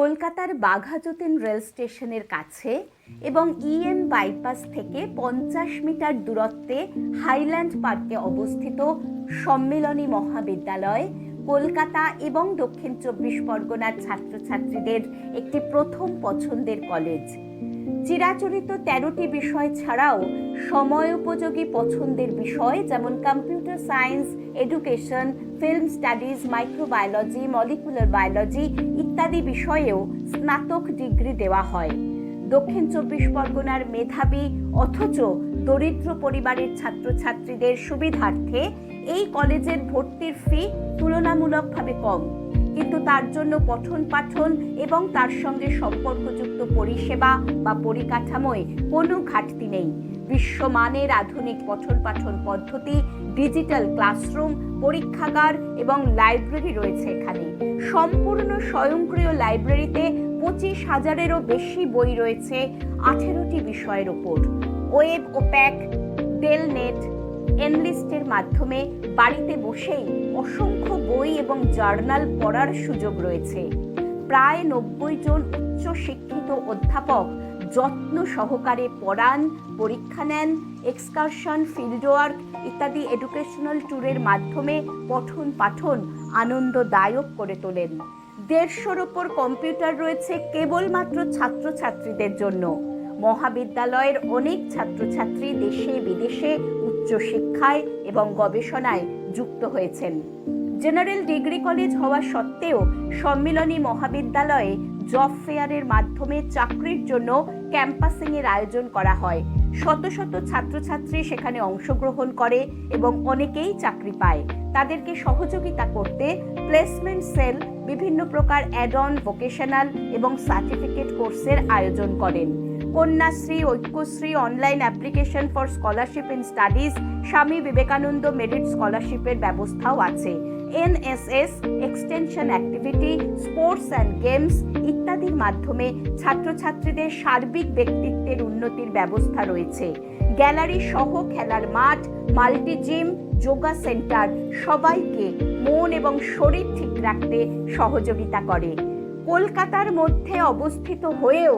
কলকাতার বাঘাযতীন রেল স্টেশনের কাছে এবং ইএম বাইপাস থেকে 50 মিটার দূরত্বে হাইল্যান্ড পার্কে অবস্থিত সম্মিলনী মহাবিদ্যালয় কলকাতা এবং দক্ষিণ 24 পরগনার ছাত্রছাত্রীদের একটি প্রথম পছন্দের কলেজ। চিরাচরিত 13টি বিষয় ছাড়াও সময়োপযোগী পছন্দের বিষয় যেমন computer science, education, film studies, microbiology, molecular biology ইত্যাদি বিষয়েও স্নাতক ডিগ্রি দেওয়া হয়। দক্ষিণ 24 পরগনার মেধাবী অথচ দরিদ্র পরিবারের ছাত্রছাত্রীদের সুবিধার্থে এই কলেজের ভর্তির ফি তুলনামূলকভাবে কম, কিন্তু তার জন্য পঠন পাঠন এবং তার সঙ্গে সম্পর্কযুক্ত পরিষেবা বা পরিকাঠামোয় কোনো ঘাটতি নেই। বিশ্বমানের আধুনিক পঠন পাঠন পদ্ধতি, ডিজিটাল ক্লাসরুম, পরীক্ষাগার এবং লাইব্রেরি রয়েছে এখানে। সম্পূর্ণ স্বয়ংক্রিয় লাইব্রেরিতে 25,000-এরও বেশি বই রয়েছে 18টি বিষয়ের ওপর। ওয়েব, ওপ্যাক, ডেলনেট, এনলিস্টের মাধ্যমে বাড়িতে বসেই অসংখ্য বই এবং জার্নাল পড়ার সুযোগ রয়েছে। প্রায় 90 জন উচ্চশিক্ষিত অধ্যাপক যত্ন সহকারে পড়ান, পরীক্ষা নেন, এক্সকারশন, ফিল্ডওয়ার্ক ইত্যাদি এডুকেশনাল ট্যুরের মাধ্যমে পঠন পাঠন আনন্দদায়ক করে তোলেন। 150-র ওপর কম্পিউটার রয়েছে কেবলমাত্র ছাত্রছাত্রীদের জন্য। মহাবিদ্যালয়ের অনেক ছাত্রছাত্রী দেশে বিদেশে উচ্চশিক্ষায় এবং গবেষণায় যুক্ত হয়েছেন। জেনারেল ডিগ্রি কলেজ হওয়া সত্ত্বেও সম্মিলনী মহাবিদ্যালয়ে জব ফেয়ারের মাধ্যমে চাকরির জন্য ক্যাম্পাসিংয়ের আয়োজন করা হয়। শত শত ছাত্রছাত্রী সেখানে অংশগ্রহণ করে এবং অনেকেই চাকরি পায়। তাদেরকে সহযোগিতা করতে প্লেসমেন্ট সেল বিভিন্ন প্রকার অ্যাড অন, ভোকেশনাল এবং সার্টিফিকেট কোর্সের আয়োজন করেন। Kanyashree, Aikyashree, online application for scholarship in studies, Swami Vivekananda merit স্কলারশিপের ব্যবস্থাও আছে। NSS, extension activity, sports and games ইত্যাদির মাধ্যমে ছাত্রছাত্রীদের সার্বিক ব্যক্তিত্বের উন্নতির ব্যবস্থা রয়েছে। গ্যালারি সহ খেলার মাঠ, মাল্টি জিম, যোগা সেন্টার সবাইকে মন এবং শরীর ঠিক রাখতে সহযোগিতা করে। কলকাতার মধ্যে অবস্থিত হয়েও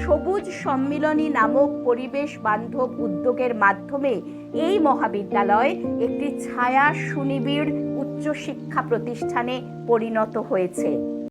সবুজ সম্মিলনী নামক পরিবেশ বান্ধব উদ্যোগের মাধ্যমে এই মহাবিদ্যালয় একটি ছায়া সুনিবিড় উচ্চশিক্ষা প্রতিষ্ঠানে পরিণত হয়েছে।